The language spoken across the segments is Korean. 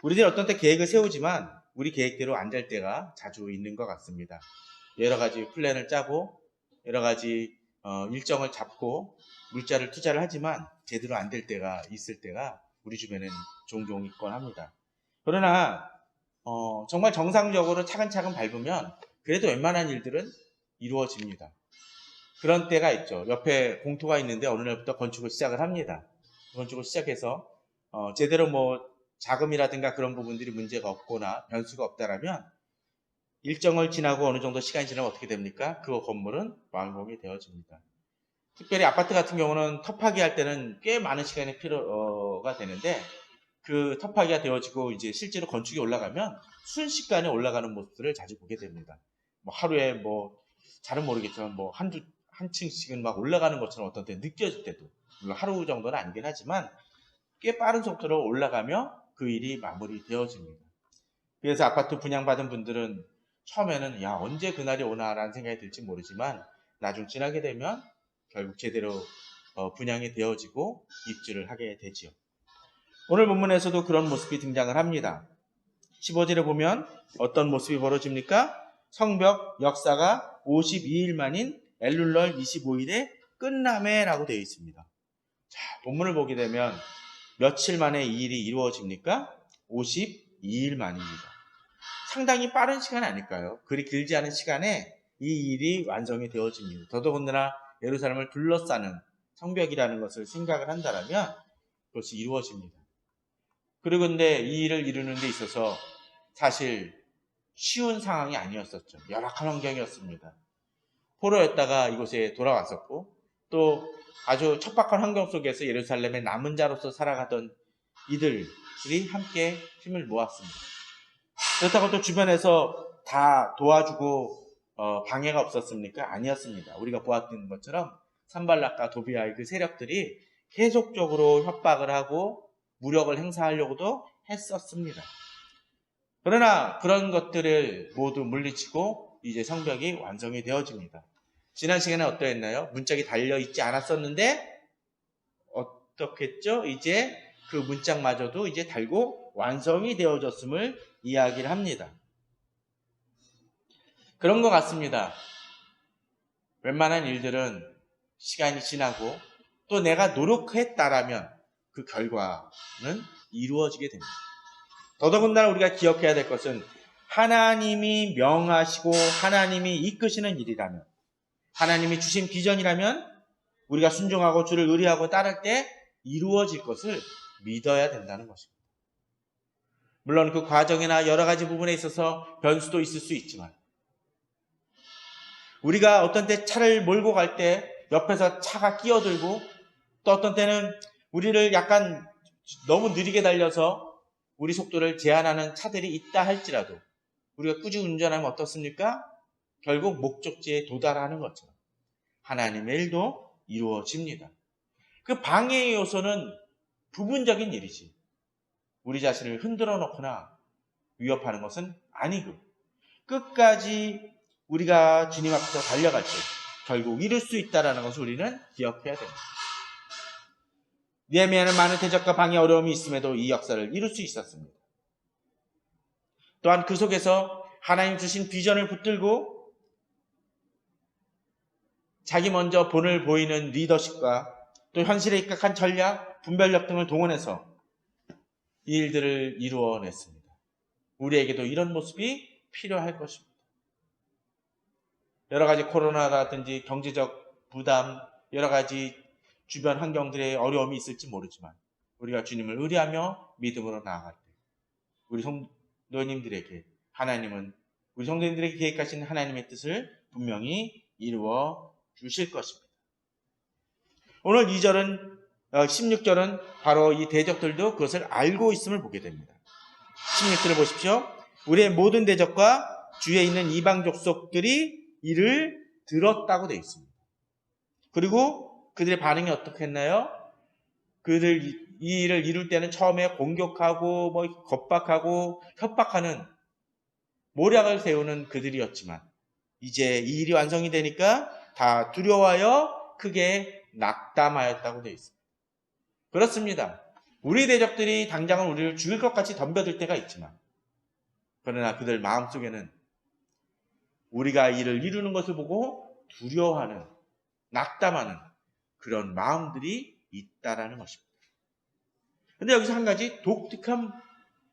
우리들이 어떤 때 계획을 세우지만 우리 계획대로 안 될 때가 자주 있는 것 같습니다. 여러 가지 플랜을 짜고 여러 가지 일정을 잡고 물자를 투자를 하지만 제대로 안 될 때가 있을 때가 우리 주변에는 종종 있곤 합니다. 그러나 정말 정상적으로 차근차근 밟으면 그래도 웬만한 일들은 이루어집니다. 그런 때가 있죠. 옆에 공터가 있는데 어느 날부터 건축을 시작을 합니다. 건축을 시작해서 제대로 자금이라든가 그런 부분들이 문제가 없거나 변수가 없다라면 일정을 지나고 어느 정도 시간이 지나면 어떻게 됩니까? 그 건물은 완공이 되어집니다. 특별히 아파트 같은 경우는 터파기 할 때는 꽤 많은 시간이 필요가 되는데 그 터파기가 되어지고 이제 실제로 건축이 올라가면 순식간에 올라가는 모습들을 자주 보게 됩니다. 하루에 잘은 모르겠지만 한 층씩은 막 올라가는 것처럼 어떤 때 느껴질 때도, 물론 하루 정도는 아니긴 하지만 꽤 빠른 속도로 올라가며 그 일이 마무리되어집니다. 그래서 아파트 분양받은 분들은 처음에는 언제 그날이 오나라는 생각이 들지 모르지만 나중 지나게 되면 결국 제대로 분양이 되어지고 입주를 하게 되지요. 오늘 본문에서도 그런 모습이 등장을 합니다. 15절에 보면 어떤 모습이 벌어집니까? 성벽 역사가 52일 만인 엘룰월 25일에 끝남에라고 되어 있습니다. 자, 본문을 보게 되면 며칠 만에 이 일이 이루어집니까? 52일 만입니다. 상당히 빠른 시간 아닐까요? 그리 길지 않은 시간에 이 일이 완성이 되어집니다. 더더군다나 예루살렘을 둘러싸는 성벽이라는 것을 생각을 한다면 그것이 이루어집니다. 그리고 근데 이 일을 이루는 데 있어서 사실 쉬운 상황이 아니었었죠. 열악한 환경이었습니다. 포로였다가 이곳에 돌아왔었고 또 아주 척박한 환경 속에서 예루살렘의 남은 자로서 살아가던 이들이 함께 힘을 모았습니다. 그렇다고 또 주변에서 다 도와주고 방해가 없었습니까? 아니었습니다. 우리가 보았던 것처럼 산발락과 도비아의 그 세력들이 계속적으로 협박을 하고 무력을 행사하려고도 했었습니다. 그러나 그런 것들을 모두 물리치고 이제 성벽이 완성이 되어집니다. 지난 시간에 어떠했나요? 문짝이 달려있지 않았었는데 어떻겠죠? 이제 그 문짝마저도 이제 달고 완성이 되어졌음을 이야기를 합니다. 그런 것 같습니다. 웬만한 일들은 시간이 지나고 또 내가 노력했다라면 그 결과는 이루어지게 됩니다. 더더군다나 우리가 기억해야 될 것은 하나님이 명하시고 하나님이 이끄시는 일이라면, 하나님이 주신 비전이라면 우리가 순종하고 주를 의뢰하고 따를 때 이루어질 것을 믿어야 된다는 것입니다. 물론 그 과정이나 여러 가지 부분에 있어서 변수도 있을 수 있지만 우리가 어떤 때 차를 몰고 갈 때 옆에서 차가 끼어들고 또 어떤 때는 우리를 약간 너무 느리게 달려서 우리 속도를 제한하는 차들이 있다 할지라도 우리가 꾸준히 운전하면 어떻습니까? 결국 목적지에 도달하는 것처럼 하나님의 일도 이루어집니다. 그 방해의 요소는 부분적인 일이지 우리 자신을 흔들어 놓거나 위협하는 것은 아니고 끝까지 우리가 주님 앞에서 달려갈 때 결국 이룰 수 있다는 것을 우리는 기억해야 됩니다. 느헤미야는 많은 대적과 방해 어려움이 있음에도 이 역사를 이룰 수 있었습니다. 또한 그 속에서 하나님 주신 비전을 붙들고 자기 먼저 본을 보이는 리더십과 또 현실에 입각한 전략, 분별력 등을 동원해서 이 일들을 이루어냈습니다. 우리에게도 이런 모습이 필요할 것입니다. 여러 가지 코로나라든지 경제적 부담, 여러 가지 주변 환경들의 어려움이 있을지 모르지만 우리가 주님을 의뢰하며 믿음으로 나아갈 때 우리 성도님들에게 하나님은 우리 성도님들에게 계획하신 하나님의 뜻을 분명히 이루어 주실 것입니다. 오늘 2절은 16절은 바로 이 대적들도 그것을 알고 있음을 보게 됩니다. 16절을 보십시오. 우리의 모든 대적과 주위에 있는 이방 족속들이 이를 들었다고 되어 있습니다. 그리고 그들의 반응이 어떻게 했나요? 이 일을 이룰 때는 처음에 공격하고 겁박하고 협박하는 모략을 세우는 그들이었지만 이제 이 일이 완성이 되니까 다 두려워하여 크게 낙담하였다고 되어 있습니다. 그렇습니다. 우리 대적들이 당장은 우리를 죽일 것 같이 덤벼들 때가 있지만, 그러나 그들 마음속에는 우리가 이를 이루는 것을 보고 두려워하는, 낙담하는 그런 마음들이 있다라는 것입니다. 근데 여기서 한 가지 독특한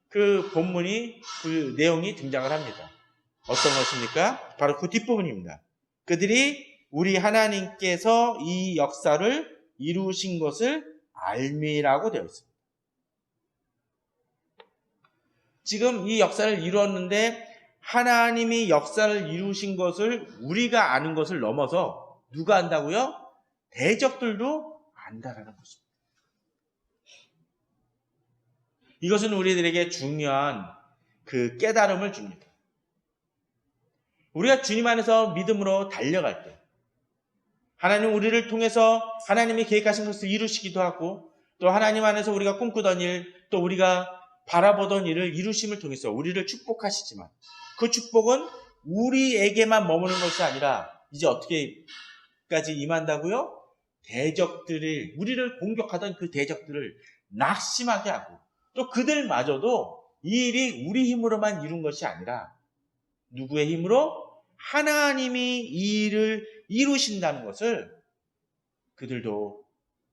그 본문이, 그 내용이 등장을 합니다. 어떤 것입니까? 바로 그 뒷부분입니다. 그들이 우리 하나님께서 이 역사를 이루신 것을 알미라고 되어 있습니다. 지금 이 역사를 이루었는데 하나님이 역사를 이루신 것을 우리가 아는 것을 넘어서 누가 안다고요? 대적들도 안다라는 것입니다. 이것은 우리들에게 중요한 그 깨달음을 줍니다. 우리가 주님 안에서 믿음으로 달려갈 때 하나님 우리를 통해서 하나님이 계획하신 것을 이루시기도 하고, 또 하나님 안에서 우리가 꿈꾸던 일, 또 우리가 바라보던 일을 이루심을 통해서 우리를 축복하시지만, 그 축복은 우리에게만 머무는 것이 아니라 이제 어떻게까지 임한다고요? 대적들을, 우리를 공격하던 그 대적들을 낙심하게 하고, 또 그들마저도 이 일이 우리 힘으로만 이룬 것이 아니라 누구의 힘으로? 하나님이 이 일을 이루신다는 것을 그들도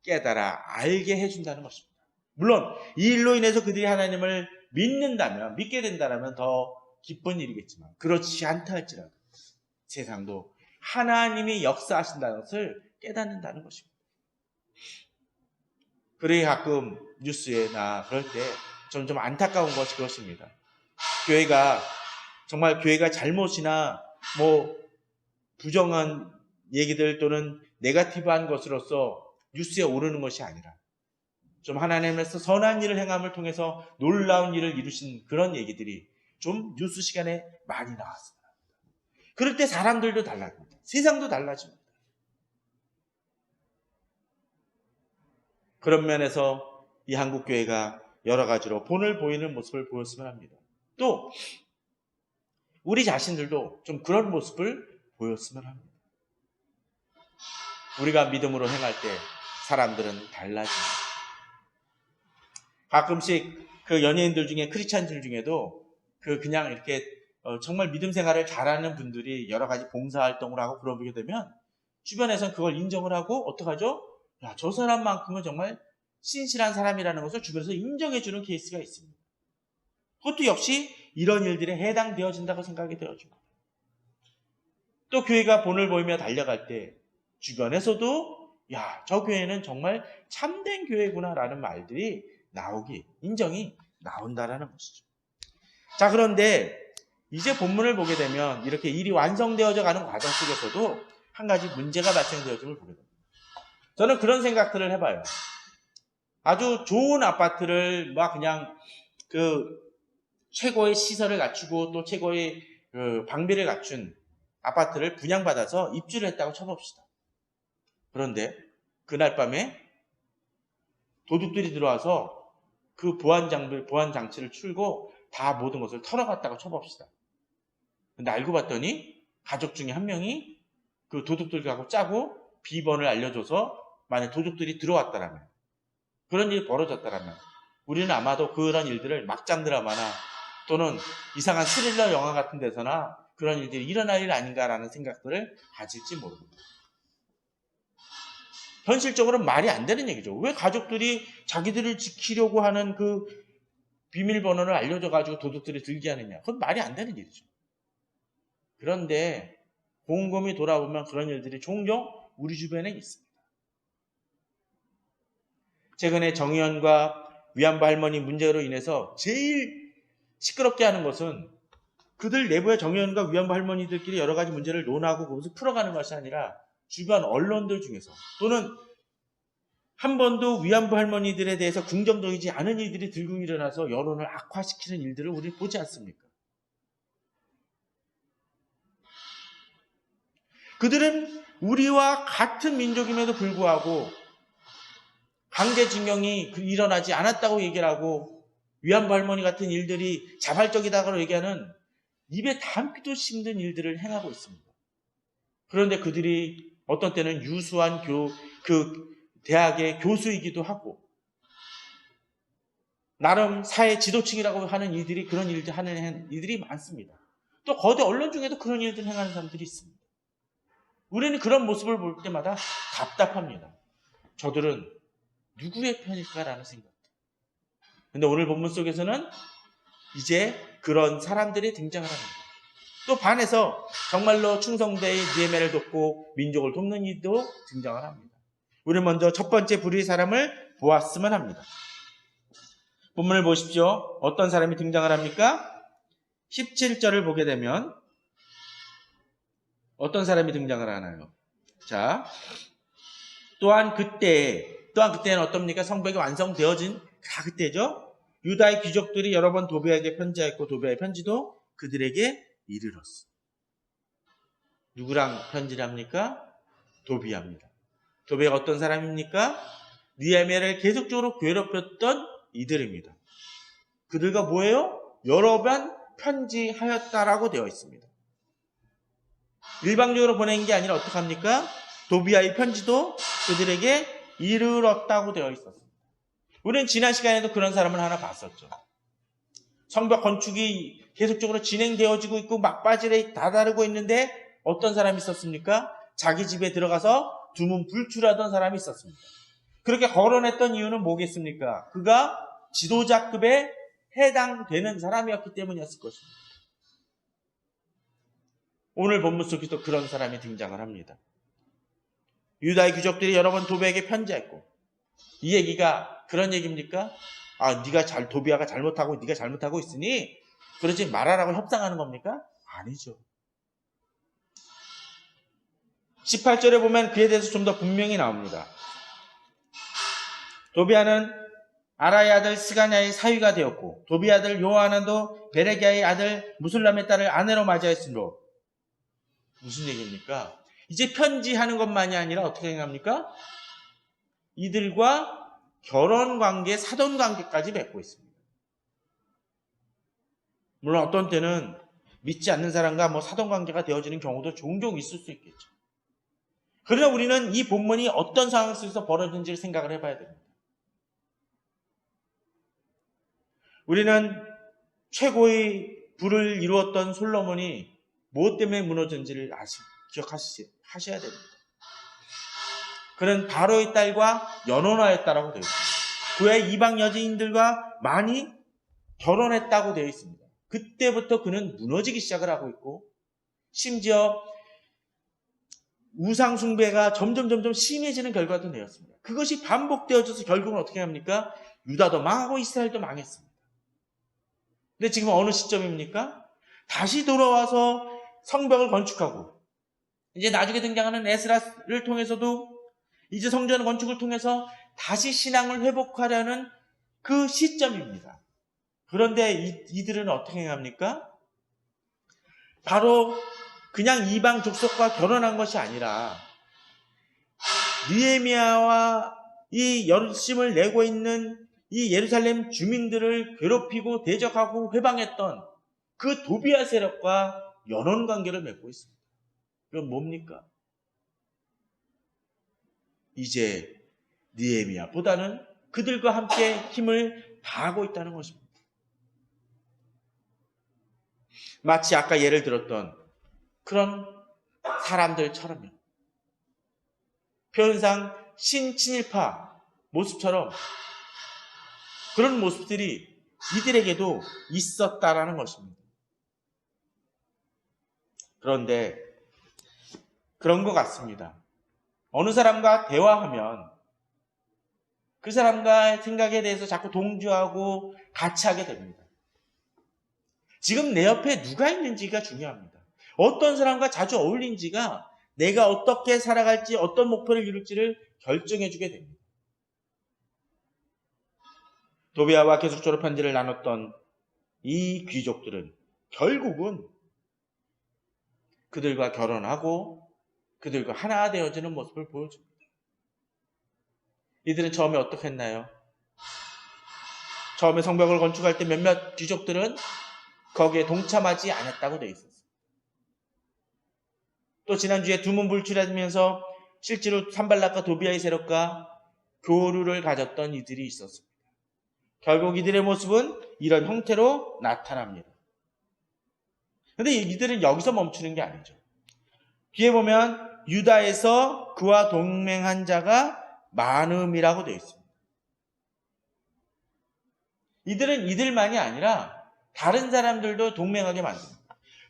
깨달아 알게 해준다는 것입니다. 물론 이 일로 인해서 그들이 하나님을 믿는다면, 믿게 된다면 더 기쁜 일이겠지만, 그렇지 않다 할지라도 세상도 하나님이 역사하신다는 것을 깨닫는다는 것입니다. 그래 가끔 뉴스에나 그럴 때 저는 좀 안타까운 것이 그것입니다. 정말 교회가 잘못이나 부정한 얘기들 또는 네거티브한 것으로서 뉴스에 오르는 것이 아니라 좀 하나님께서 선한 일을 행함을 통해서 놀라운 일을 이루신 그런 얘기들이 좀 뉴스 시간에 많이 나왔습니다. 그럴 때 사람들도 달라집니다. 세상도 달라집니다. 그런 면에서 이 한국교회가 여러 가지로 본을 보이는 모습을 보였으면 합니다. 또 우리 자신들도 좀 그런 모습을 보였으면 합니다. 우리가 믿음으로 행할 때 사람들은 달라집니다. 가끔씩 그 연예인들 중에, 크리스찬들 중에도 그냥 이렇게 정말 믿음 생활을 잘하는 분들이 여러 가지 봉사활동을 하고 그러게 되면 주변에서는 그걸 인정을 하고 어떡하죠? 야, 저 사람만큼은 정말 신실한 사람이라는 것을 주변에서 인정해주는 케이스가 있습니다. 그것도 역시 이런 일들에 해당되어진다고 생각이 되어집니다. 또 교회가 본을 보이며 달려갈 때 주변에서도 야, 저 교회는 정말 참된 교회구나라는 말들이 인정이 나온다라는 것이죠. 자, 그런데 이제 본문을 보게 되면 이렇게 일이 완성되어져 가는 과정 속에서도 한 가지 문제가 발생되어짐을 보게 됩니다. 저는 그런 생각들을 해봐요. 아주 좋은 아파트를 그냥 최고의 시설을 갖추고 또 최고의 방비를 갖춘 아파트를 분양받아서 입주를 했다고 쳐봅시다. 그런데 그날 밤에 도둑들이 들어와서 그 보안 장치를 출고 다 모든 것을 털어갔다고 쳐봅시다. 근데 알고 봤더니 가족 중에 한 명이 그 도둑들하고 짜고 비번을 알려줘서 만약 도둑들이 들어왔다라면, 그런 일이 벌어졌다라면 우리는 아마도 그런 일들을 막장 드라마나 또는 이상한 스릴러 영화 같은 데서나 그런 일들이 일어날 일 아닌가라는 생각들을 가질지 모릅니다. 현실적으로는 말이 안 되는 얘기죠. 왜 가족들이 자기들을 지키려고 하는 그 비밀번호를 알려줘가지고 도둑들이 들게 하느냐. 그건 말이 안 되는 일이죠. 그런데 곰곰이 돌아보면 그런 일들이 종종 우리 주변에 있습니다. 최근에 정의원과 위안부 할머니 문제로 인해서 제일 시끄럽게 하는 것은 그들 내부의 정의원과 위안부 할머니들끼리 여러 가지 문제를 논하고 그것을 풀어가는 것이 아니라 주변 언론들 중에서 또는 한 번도 위안부 할머니들에 대해서 긍정적이지 않은 일들이 들고 일어나서 여론을 악화시키는 일들을 우리 보지 않습니까? 그들은 우리와 같은 민족임에도 불구하고 강제징용이 일어나지 않았다고 얘기를 하고 위안부 할머니 같은 일들이 자발적이다고 얘기하는 입에 담기도 힘든 일들을 행하고 있습니다. 그런데 그들이 어떤 때는 유수한 대학의 교수이기도 하고 나름 사회 지도층이라고 하는 이들이 그런 일들 하는 이들이 많습니다. 또 거대 언론 중에도 그런 일들 행하는 사람들이 있습니다. 우리는 그런 모습을 볼 때마다 답답합니다. 저들은 누구의 편일까라는 생각. 근데 오늘 본문 속에서는 이제 그런 사람들이 등장을 합니다. 또 반해서 정말로 충성되이 느헤미야를 돕고 민족을 돕는 이도 등장을 합니다. 우리는 먼저 첫 번째 불의의 사람을 보았으면 합니다. 본문을 보십시오. 어떤 사람이 등장을 합니까? 17절을 보게 되면 어떤 사람이 등장을 하나요? 자, 또한 그때는 어떻습니까? 성벽이 완성되어진 다 그때죠. 유다의 귀족들이 여러 번 도비아에게 편지하였고 도비아의 편지도 그들에게 이르렀어. 누구랑 편지를 합니까? 도비아입니다. 도비아가 어떤 사람입니까? 느헤미야를 계속적으로 괴롭혔던 이들입니다. 그들과 뭐예요? 여러 번 편지하였다라고 되어 있습니다. 일방적으로 보낸 게 아니라 어떻게 합니까? 도비아의 편지도 그들에게 이르렀다고 되어 있었습니다. 우리는 지난 시간에도 그런 사람을 하나 봤었죠. 성벽 건축이 계속적으로 진행되어지고 있고 막바지에 다다르고 있는데 어떤 사람이 있었습니까? 자기 집에 들어가서 두문 불출하던 사람이 있었습니다. 그렇게 거론했던 이유는 뭐겠습니까? 그가 지도자급에 해당되는 사람이었기 때문이었을 것입니다. 오늘 본문 속에도 그런 사람이 등장을 합니다. 유다의 귀족들이 여러 번 도비아에게 편지했고, 이 얘기가 그런 얘기입니까? 도비아가 잘못하고 네가 잘못하고 있으니 그러지 말아라고 협상하는 겁니까? 아니죠. 18절에 보면 그에 대해서 좀 더 분명히 나옵니다. 도비아는 아라의 아들 스가냐의 사위가 되었고 도비아 아들 요하난도 베레기야의 아들 무술람의 딸을 아내로 맞이하였으므로. 무슨 얘기입니까? 이제 편지하는 것만이 아니라 어떻게 행합니까? 이들과 결혼관계, 사돈관계까지 맺고 있습니다. 물론 어떤 때는 믿지 않는 사람과 사돈관계가 되어지는 경우도 종종 있을 수 있겠죠. 그러나 우리는 이 본문이 어떤 상황 속에서 벌어진지를 생각을 해봐야 됩니다. 우리는 최고의 부를 이루었던 솔로몬이 무엇 때문에 무너진지를 기억하셔야 됩니다. 그는 바로의 딸과 연혼하였다라고 되어 있습니다. 그의 이방 여자인들과 많이 결혼했다고 되어 있습니다. 그때부터 그는 무너지기 시작을 하고 있고 심지어 우상 숭배가 점점 심해지는 결과도 되었습니다. 그것이 반복되어져서 결국은 어떻게 합니까? 유다도 망하고 이스라엘도 망했습니다. 근데 지금 어느 시점입니까? 다시 돌아와서 성벽을 건축하고 이제 나중에 등장하는 에스라를 통해서도 이제 성전 건축을 통해서 다시 신앙을 회복하려는 그 시점입니다. 그런데 이들은 어떻게 합니까? 바로 그냥 이방 족속과 결혼한 것이 아니라 느헤미야와 이 열심을 내고 있는 이 예루살렘 주민들을 괴롭히고 대적하고 회방했던 그 도비아 세력과 연혼관계를 맺고 있습니다. 그건 뭡니까? 이제 느헤미야보다는 그들과 함께 힘을 다하고 있다는 것입니다. 마치 아까 예를 들었던 그런 사람들처럼요. 표현상 신친일파 모습처럼 그런 모습들이 이들에게도 있었다라는 것입니다. 그런데 그런 것 같습니다. 어느 사람과 대화하면 그 사람과의 생각에 대해서 자꾸 동조하고 같이 하게 됩니다. 지금 내 옆에 누가 있는지가 중요합니다. 어떤 사람과 자주 어울린지가 내가 어떻게 살아갈지 어떤 목표를 이룰지를 결정해주게 됩니다. 도비아와 계속적으로 편지를 나눴던 이 귀족들은 결국은 그들과 결혼하고 그들과 하나 되어지는 모습을 보여줍니다. 이들은 처음에 어떻게 했나요? 처음에 성벽을 건축할 때 몇몇 귀족들은 거기에 동참하지 않았다고 되어 있었어요. 또 지난주에 두문불출하면서 실제로 산발락과 도비아의 세력과 교류를 가졌던 이들이 있었습니다. 결국 이들의 모습은 이런 형태로 나타납니다. 근데 이들은 여기서 멈추는 게 아니죠. 뒤에 보면 유다에서 그와 동맹한 자가 많음이라고 되어 있습니다. 이들은 이들만이 아니라 다른 사람들도 동맹하게 만듭니다.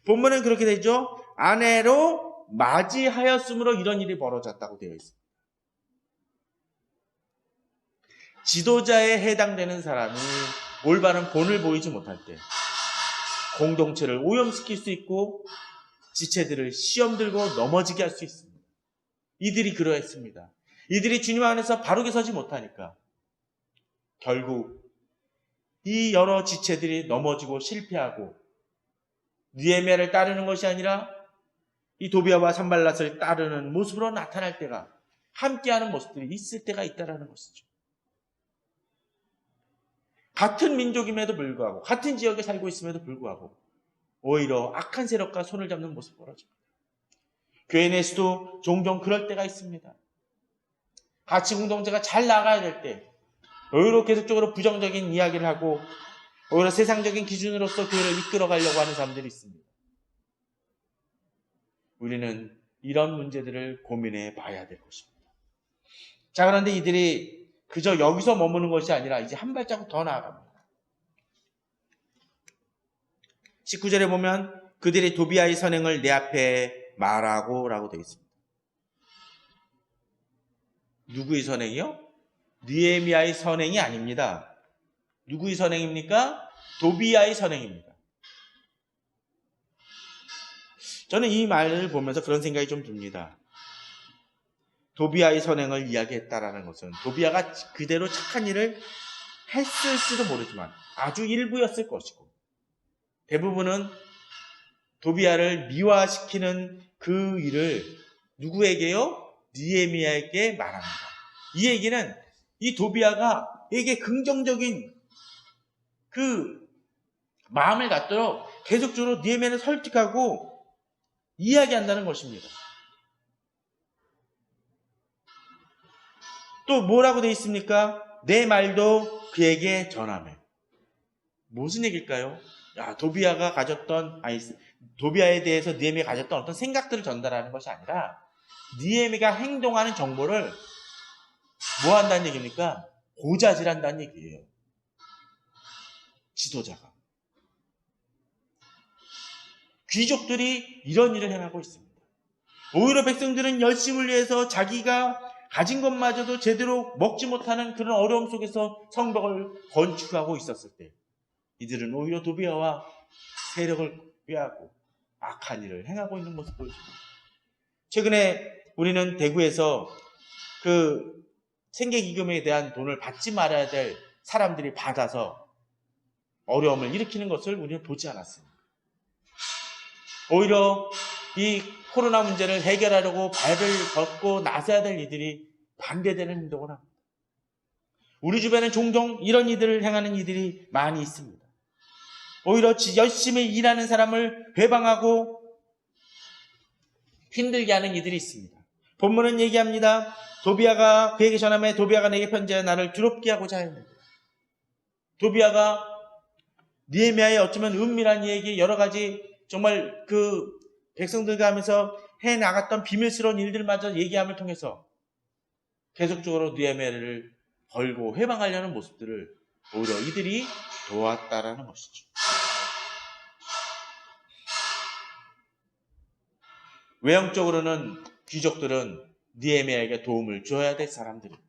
본문은 그렇게 되죠. 아내로 맞이하였으므로 이런 일이 벌어졌다고 되어 있습니다. 지도자에 해당되는 사람이 올바른 본을 보이지 못할 때 공동체를 오염시킬 수 있고 지체들을 시험 들고 넘어지게 할 수 있습니다. 이들이 그러했습니다. 이들이 주님 안에서 바르게 서지 못하니까 결국 이 여러 지체들이 넘어지고 실패하고 느헤미야를 따르는 것이 아니라 이 도비아와 산발랏을 따르는 모습으로 나타날 때가, 함께하는 모습들이 있을 때가 있다는 것이죠. 같은 민족임에도 불구하고 같은 지역에 살고 있음에도 불구하고 오히려 악한 세력과 손을 잡는 모습이 벌어집니다. 교회 내에서도 종종 그럴 때가 있습니다. 가치 공동체가 잘 나가야 될 때 오히려 계속적으로 부정적인 이야기를 하고 오히려 세상적인 기준으로서 교회를 이끌어가려고 하는 사람들이 있습니다. 우리는 이런 문제들을 고민해 봐야 될 것입니다. 자, 그런데 이들이 그저 여기서 머무는 것이 아니라 이제 한 발자국 더 나아갑니다. 19절에 보면 그들이 도비아의 선행을 내 앞에 말하고 라고 되어 있습니다. 누구의 선행이요? 느헤미야의 선행이 아닙니다. 누구의 선행입니까? 도비아의 선행입니다. 저는 이 말을 보면서 그런 생각이 좀 듭니다. 도비아의 선행을 이야기했다라는 것은 도비아가 그대로 착한 일을 했을지도 모르지만 아주 일부였을 것이고, 대부분은 도비아를 미화시키는 그 일을 누구에게요? 느헤미야에게 말합니다. 이 얘기는 이 도비아가 에게 긍정적인 그 마음을 갖도록 계속적으로 느헤미야를 설득하고 이야기한다는 것입니다. 또 뭐라고 되어 있습니까? 내 말도 그에게 전하며. 무슨 얘기일까요? 도비아에 대해서 느헤미야가 가졌던 어떤 생각들을 전달하는 것이 아니라 느헤미야가 행동하는 정보를 뭐 한다는 얘기입니까? 고자질한다는 얘기예요. 지도자가. 귀족들이 이런 일을 행하고 있습니다. 오히려 백성들은 열심을 위해서 자기가 가진 것마저도 제대로 먹지 못하는 그런 어려움 속에서 성벽을 건축하고 있었을 때 이들은 오히려 도비아와 세력을 꾀하고 악한 일을 행하고 있는 모습을 보여줍니다. 최근에 우리는 대구에서 그 생계기금에 대한 돈을 받지 말아야 될 사람들이 받아서 어려움을 일으키는 것을 우리는 보지 않았습니다. 오히려 이 코로나 문제를 해결하려고 발을 걷고 나서야 될 이들이 반대되는 행동을 합니다. 우리 주변에 종종 이런 이들을 행하는 이들이 많이 있습니다. 오히려 열심히 일하는 사람을 회방하고 힘들게 하는 이들이 있습니다. 본문은 얘기합니다. 도비아가 그에게 전하며 도비아가 내게 편지하여 나를 두렵게 하고자 했는데, 도비아가 느헤미야의 어쩌면 은밀한 얘기, 여러 가지 정말 그 백성들과 하면서 해나갔던 비밀스러운 일들마저 얘기함을 통해서 계속적으로 느헤미야를 벌고 회방하려는 모습들을 오히려 이들이 도왔다라는 것이죠. 외형적으로는 귀족들은 느헤미야에게 도움을 줘야 될 사람들입니다.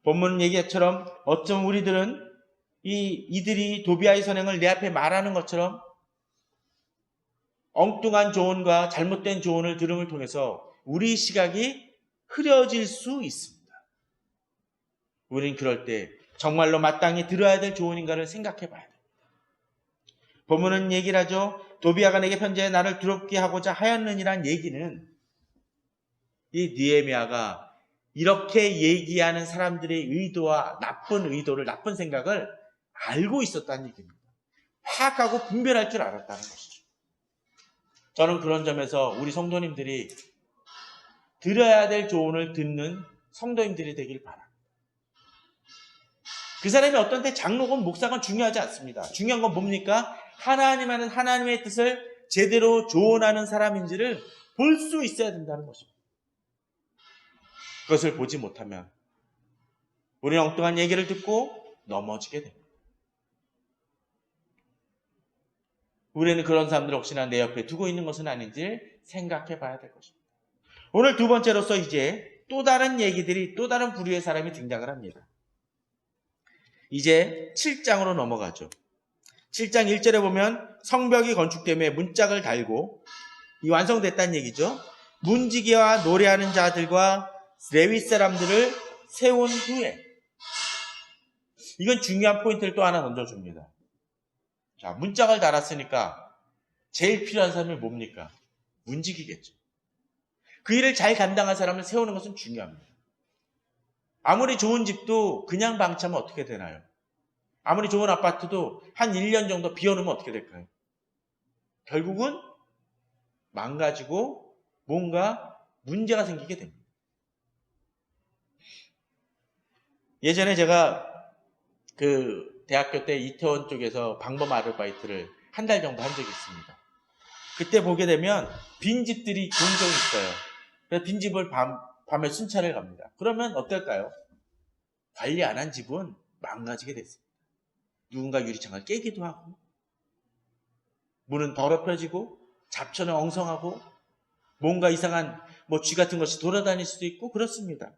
본문 얘기처럼 어쩜 우리들은 이들이 도비아의 선행을 내 앞에 말하는 것처럼 엉뚱한 조언과 잘못된 조언을 들음을 통해서 우리 시각이 흐려질 수 있습니다. 우린 그럴 때 정말로 마땅히 들어야 될 조언인가를 생각해 봐야 됩니다. 본문은 얘기를 하죠. 도비아가 내게 편지해 나를 두렵게 하고자 하였느니란 얘기는 이 느헤미야가 이렇게 얘기하는 사람들의 의도와 나쁜 의도를, 나쁜 생각을 알고 있었다는 얘기입니다. 파악하고 분별할 줄 알았다는 것이죠. 저는 그런 점에서 우리 성도님들이 들어야 될 조언을 듣는 성도님들이 되길 바랍니다. 그 사람이 어떤 때 장로건 목사건 중요하지 않습니다. 중요한 건 뭡니까? 하나님은 하나님의 뜻을 제대로 조언하는 사람인지를 볼 수 있어야 된다는 것입니다. 그것을 보지 못하면 우리는 엉뚱한 얘기를 듣고 넘어지게 됩니다. 우리는 그런 사람들 혹시나 내 옆에 두고 있는 것은 아닌지 생각해 봐야 될 것입니다. 오늘 두 번째로서 이제 또 다른 얘기들이, 또 다른 부류의 사람이 등장을 합니다. 이제 7장으로 넘어가죠. 7장 1절에 보면 성벽이 건축됨에 문짝을 달고, 이 완성됐다는 얘기죠. 문지기와 노래하는 자들과 레위 사람들을 세운 후에, 이건 중요한 포인트를 또 하나 던져줍니다. 자, 문짝을 달았으니까 제일 필요한 사람이 뭡니까? 문지기겠죠. 그 일을 잘 감당한 사람을 세우는 것은 중요합니다. 아무리 좋은 집도 그냥 방치하면 어떻게 되나요? 아무리 좋은 아파트도 한 1년 정도 비워놓으면 어떻게 될까요? 결국은 망가지고 뭔가 문제가 생기게 됩니다. 예전에 제가 그 대학교 때 이태원 쪽에서 방범 아르바이트를 한 달 정도 한 적이 있습니다. 그때 보게 되면 빈집들이 종종 있어요. 그래서 빈집을 밤에 순찰을 갑니다. 그러면 어떨까요? 관리 안 한 집은 망가지게 됐습니다. 누군가 유리창을 깨기도 하고, 문은 더럽혀지고, 잡초는 엉성하고, 뭔가 이상한 쥐 같은 것이 돌아다닐 수도 있고 그렇습니다.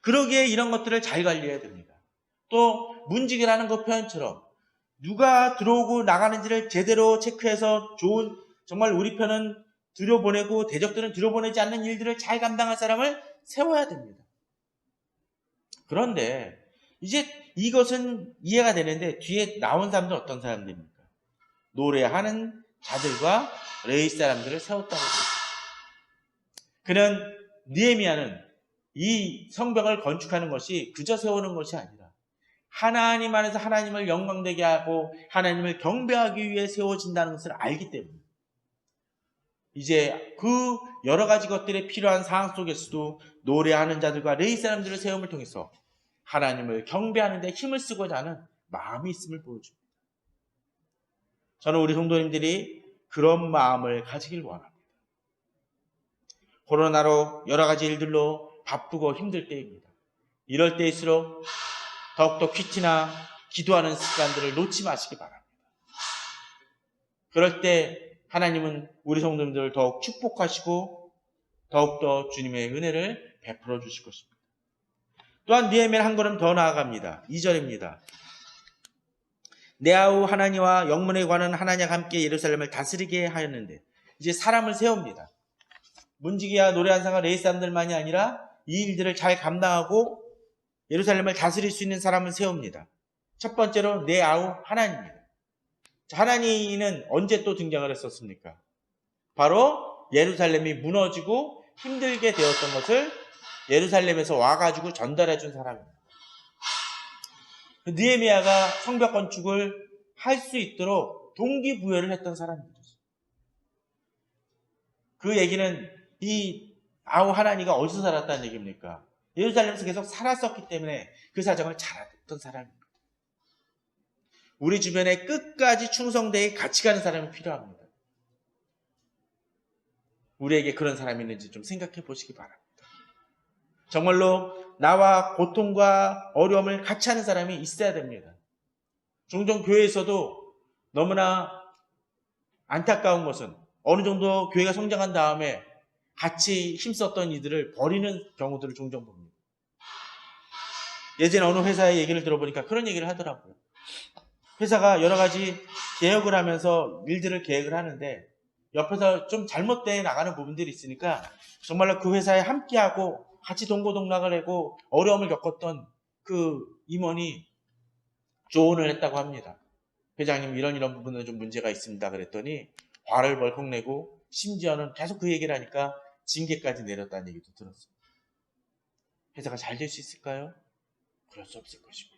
그러기에 이런 것들을 잘 관리해야 됩니다. 또 문지기라는 것 표현처럼 누가 들어오고 나가는지를 제대로 체크해서 좋은, 정말 우리 편은 들여보내고 대적들은 들여보내지 않는 일들을 잘 감당할 사람을 세워야 됩니다. 그런데 이제 이것은 이해가 되는데 뒤에 나온 사람들은 어떤 사람들입니까? 노래하는 자들과 레위 사람들을 세웠다고 합니다. 그는 느헤미야는 이 성벽을 건축하는 것이 그저 세우는 것이 아니라 하나님 안에서 하나님을 영광되게 하고 하나님을 경배하기 위해 세워진다는 것을 알기 때문에 이제 그 여러 가지 것들이 필요한 상황 속에서도 노래하는 자들과 레위 사람들을 세움을 통해서 하나님을 경배하는 데 힘을 쓰고자 하는 마음이 있음을 보여줍니다. 저는 우리 성도님들이 그런 마음을 가지길 원합니다. 코로나로 여러 가지 일들로 바쁘고 힘들 때입니다. 이럴 때일수록 더욱더 퀴티나 기도하는 습관들을 놓지 마시기 바랍니다. 그럴 때 하나님은 우리 성도님들을 더욱 축복하시고 더욱더 주님의 은혜를 베풀어 주실 것입니다. 또한 느헤미야는 한 걸음 더 나아갑니다. 2절입니다. 내 아우 하나니와 영문에 관한 하나님과 함께 예루살렘을 다스리게 하였는데, 이제 사람을 세웁니다. 문지기와 노래한상과 레위 사람들만이 아니라 이 일들을 잘 감당하고 예루살렘을 다스릴 수 있는 사람을 세웁니다. 첫 번째로 내 아우 하나니입니다. 하나니는 언제 또 등장을 했었습니까? 바로 예루살렘이 무너지고 힘들게 되었던 것을 예루살렘에서 와가지고 전달해 준 사람입니다. 느헤미야가 성벽 건축을 할 수 있도록 동기부여를 했던 사람입니다. 그 얘기는 이 아우 하나니가 어디서 살았다는 얘기입니까? 예루살렘에서 계속 살았었기 때문에 그 사정을 잘 알았던 사람입니다. 우리 주변에 끝까지 충성되게 같이 가는 사람이 필요합니다. 우리에게 그런 사람이 있는지 좀 생각해 보시기 바랍니다. 정말로 나와 고통과 어려움을 같이 하는 사람이 있어야 됩니다. 종종 교회에서도 너무나 안타까운 것은 어느 정도 교회가 성장한 다음에 같이 힘썼던 이들을 버리는 경우들을 종종 봅니다. 예전에 어느 회사의 얘기를 들어보니까 그런 얘기를 하더라고요. 회사가 여러 가지 개혁을 하면서 일들을 계획을 하는데 옆에서 좀 잘못되어 나가는 부분들이 있으니까 정말로 그 회사에 함께하고 같이 동고동락을 하고 어려움을 겪었던 그 임원이 조언을 했다고 합니다. 회장님 이런 부분은 좀 문제가 있습니다. 그랬더니 화를 벌컥 내고 심지어는 계속 그 얘기를 하니까 징계까지 내렸다는 얘기도 들었습니다. 회사가 잘 될 수 있을까요? 그럴 수 없을 것입니다.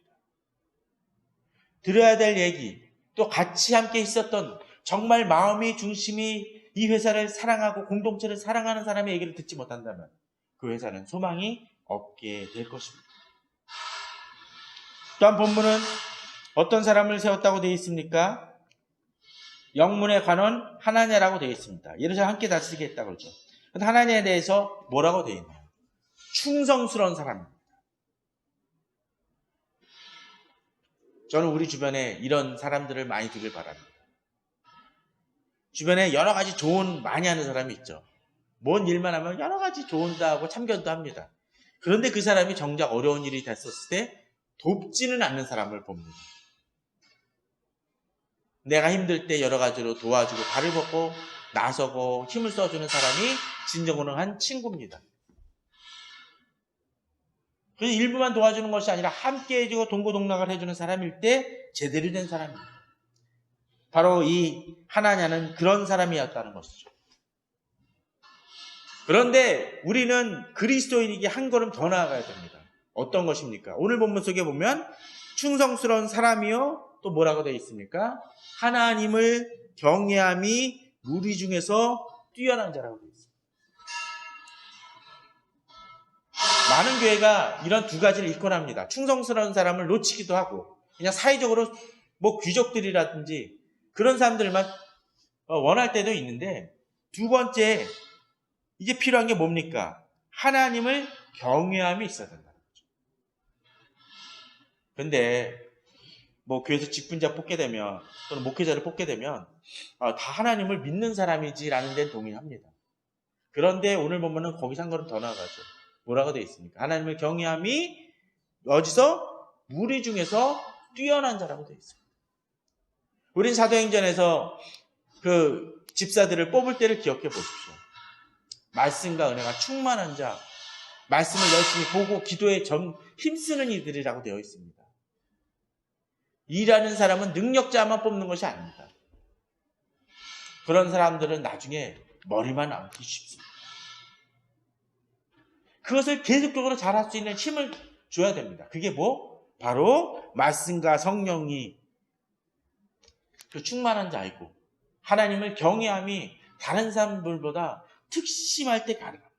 들어야 될 얘기, 또 같이 함께 있었던 정말 마음이 중심이 이 회사를 사랑하고 공동체를 사랑하는 사람의 얘기를 듣지 못한다면 그 회사는 소망이 없게 될 것입니다. 또한 본문은 어떤 사람을 세웠다고 되어 있습니까? 영문의 관원 하나냐라고 되어 있습니다. 예루살렘 함께 다스리겠다고 그러죠. 근데 하나냐에 대해서 뭐라고 되어 있나요? 충성스러운 사람입니다. 저는 우리 주변에 이런 사람들을 많이 두길 바랍니다. 주변에 여러 가지 조언 많이 하는 사람이 있죠. 뭔 일만 하면 여러 가지 조언도 하고 참견도 합니다. 그런데 그 사람이 정작 어려운 일이 됐었을 때 돕지는 않는 사람을 봅니다. 내가 힘들 때 여러 가지로 도와주고 발을 벗고 나서고 힘을 써주는 사람이 진정으로 한 친구입니다. 그래서 일부만 도와주는 것이 아니라 함께 해주고 동고동락을 해주는 사람일 때 제대로 된 사람입니다. 바로 이 하나냐는 그런 사람이었다는 것이죠. 그런데 우리는 그리스도인에게 한 걸음 더 나아가야 됩니다. 어떤 것입니까? 오늘 본문 속에 보면 충성스러운 사람이요 또 뭐라고 되어 있습니까? 하나님을 경외함이 무리 중에서 뛰어난 자라고 되어 있습니다. 많은 교회가 이런 두 가지를 잃곤 합니다. 충성스러운 사람을 놓치기도 하고 그냥 사회적으로 뭐 귀족들이라든지 그런 사람들만 원할 때도 있는데 두 번째 이게 필요한 게 뭡니까? 하나님을 경외함이 있어야 된다는 거죠. 근데 뭐 교회에서 직분자 뽑게 되면 또는 목회자를 뽑게 되면 다 하나님을 믿는 사람이지라는 데는 동의합니다. 그런데 오늘 보면은 거기서 한 걸음 더 나아가죠. 뭐라고 되어 있습니까? 하나님을 경외함이 어디서? 무리 중에서 뛰어난 자라고 되어 있습니다. 우린 사도행전에서 그 집사들을 뽑을 때를 기억해 보십시오. 말씀과 은혜가 충만한 자, 말씀을 열심히 보고 기도에 힘쓰는 이들이라고 되어 있습니다. 일하는 사람은 능력자만 뽑는 것이 아닙니다. 그런 사람들은 나중에 머리만 남기 쉽습니다. 그것을 계속적으로 잘할 수 있는 힘을 줘야 됩니다. 그게 뭐? 바로 말씀과 성령이 그 충만한 자이고 하나님을 경외함이 다른 사람들보다 특심할 때 가능합니다.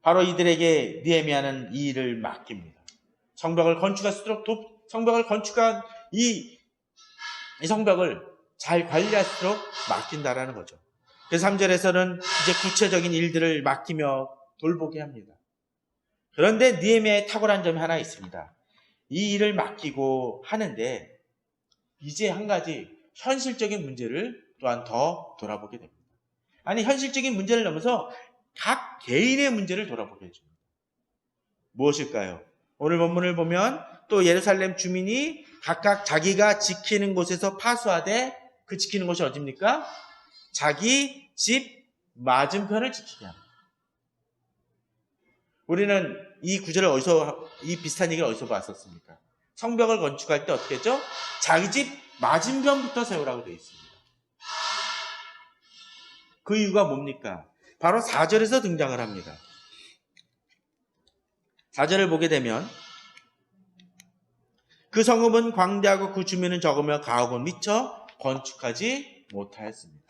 바로 이들에게 느헤미야는 이 일을 맡깁니다. 성벽을 건축할수록 성벽을 건축한 이 성벽을 잘 관리할수록 맡긴다라는 거죠. 그래서 3절에서는 이제 구체적인 일들을 맡기며 돌보게 합니다. 그런데 느헤미야의 탁월한 점이 하나 있습니다. 이 일을 맡기고 하는데 이제 한 가지 현실적인 문제를 또한 더 돌아보게 됩니다. 아니 현실적인 문제를 넘어서 각 개인의 문제를 돌아보게 해줍니다. 무엇일까요? 오늘 본문을 보면 또 예루살렘 주민이 각각 자기가 지키는 곳에서 파수하되 그 지키는 곳이 어디입니까? 자기 집 맞은편을 지키게 합니다. 우리는 이 구절을 이 비슷한 얘기를 어디서 봤었습니까? 성벽을 건축할 때 어떻게 했죠? 자기 집 맞은편부터 세우라고 되어 있습니다. 그 이유가 뭡니까? 바로 4절에서 등장을 합니다. 4절을 보게 되면 그 성읍은 광대하고 그 주민은 적으며 가옥은 미처 건축하지 못하였습니다.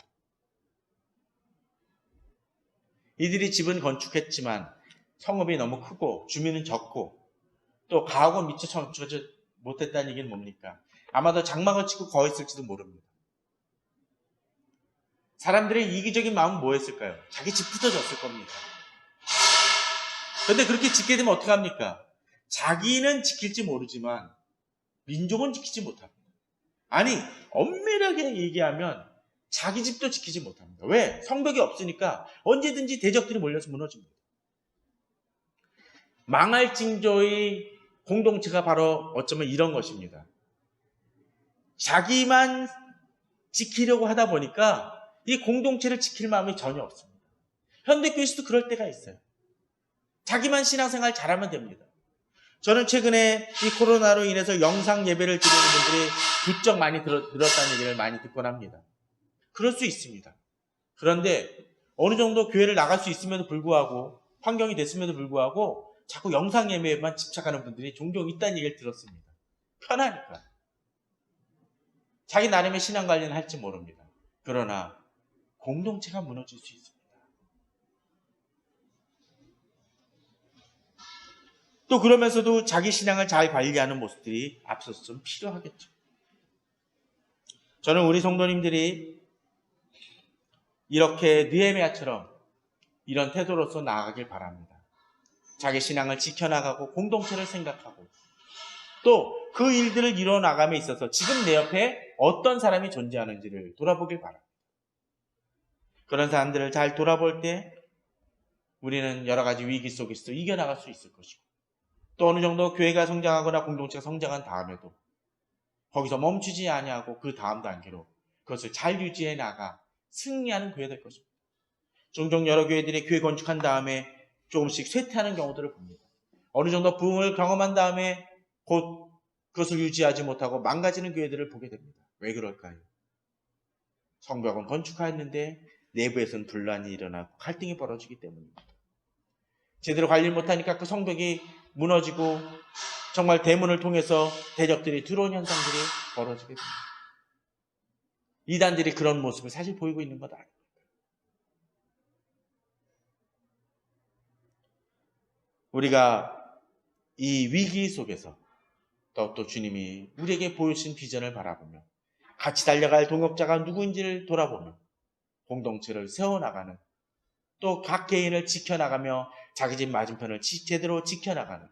이들이 집은 건축했지만 성읍이 너무 크고 주민은 적고 또 가옥은 미처 건축하지 못했다는 얘기는 뭡니까? 아마도 장막을 치고 거했을지도 모릅니다. 사람들의 이기적인 마음은 뭐였을까요? 자기 집부터 졌을 겁니다. 그런데 그렇게 짓게 되면 어떻게 합니까? 자기는 지킬지 모르지만 민족은 지키지 못합니다. 아니 엄밀하게 얘기하면 자기 집도 지키지 못합니다. 왜? 성벽이 없으니까 언제든지 대적들이 몰려서 무너집니다. 망할 징조의 공동체가 바로 어쩌면 이런 것입니다. 자기만 지키려고 하다 보니까 이 공동체를 지킬 마음이 전혀 없습니다. 현대교회에서도 그럴 때가 있어요. 자기만 신앙생활 잘하면 됩니다. 저는 최근에 이 코로나로 인해서 영상 예배를 드리는 분들이 부쩍 많이 늘었다는 얘기를 많이 듣곤 합니다. 그럴 수 있습니다. 그런데 어느 정도 교회를 나갈 수 있음에도 불구하고 환경이 됐음에도 불구하고 자꾸 영상 예배에만 집착하는 분들이 종종 있다는 얘기를 들었습니다. 편하니까. 자기 나름의 신앙 관리는 할지 모릅니다. 그러나 공동체가 무너질 수 있습니다. 또 그러면서도 자기 신앙을 잘 관리하는 모습들이 앞서서 좀 필요하겠죠. 저는 우리 성도님들이 이렇게 느헤미야처럼 이런 태도로서 나아가길 바랍니다. 자기 신앙을 지켜나가고 공동체를 생각하고 또 그 일들을 이뤄나감에 있어서 지금 내 옆에 어떤 사람이 존재하는지를 돌아보길 바랍니다. 그런 사람들을 잘 돌아볼 때 우리는 여러 가지 위기 속에서 이겨나갈 수 있을 것이고 또 어느 정도 교회가 성장하거나 공동체가 성장한 다음에도 거기서 멈추지 아니하고 그 다음 단계로 그것을 잘 유지해 나가 승리하는 교회 될 것입니다. 종종 여러 교회들이 교회 건축한 다음에 조금씩 쇠퇴하는 경우들을 봅니다. 어느 정도 부흥을 경험한 다음에 곧 그것을 유지하지 못하고 망가지는 교회들을 보게 됩니다. 왜 그럴까요? 성벽은 건축하였는데 내부에서는 분란이 일어나고 갈등이 벌어지기 때문입니다. 제대로 관리를 못하니까 그 성벽이 무너지고 정말 대문을 통해서 대적들이 들어온 현상들이 벌어지게 됩니다. 이단들이 그런 모습을 사실 보이고 있는 것 아닙니까? 우리가 이 위기 속에서 또 주님이 우리에게 보여주신 비전을 바라보며 같이 달려갈 동역자가 누구인지를 돌아보며 공동체를 세워나가는 또 각 개인을 지켜나가며 자기 집 맞은편을 제대로 지켜나가는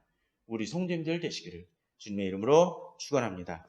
우리 성도님들 되시기를 주님의 이름으로 축원합니다.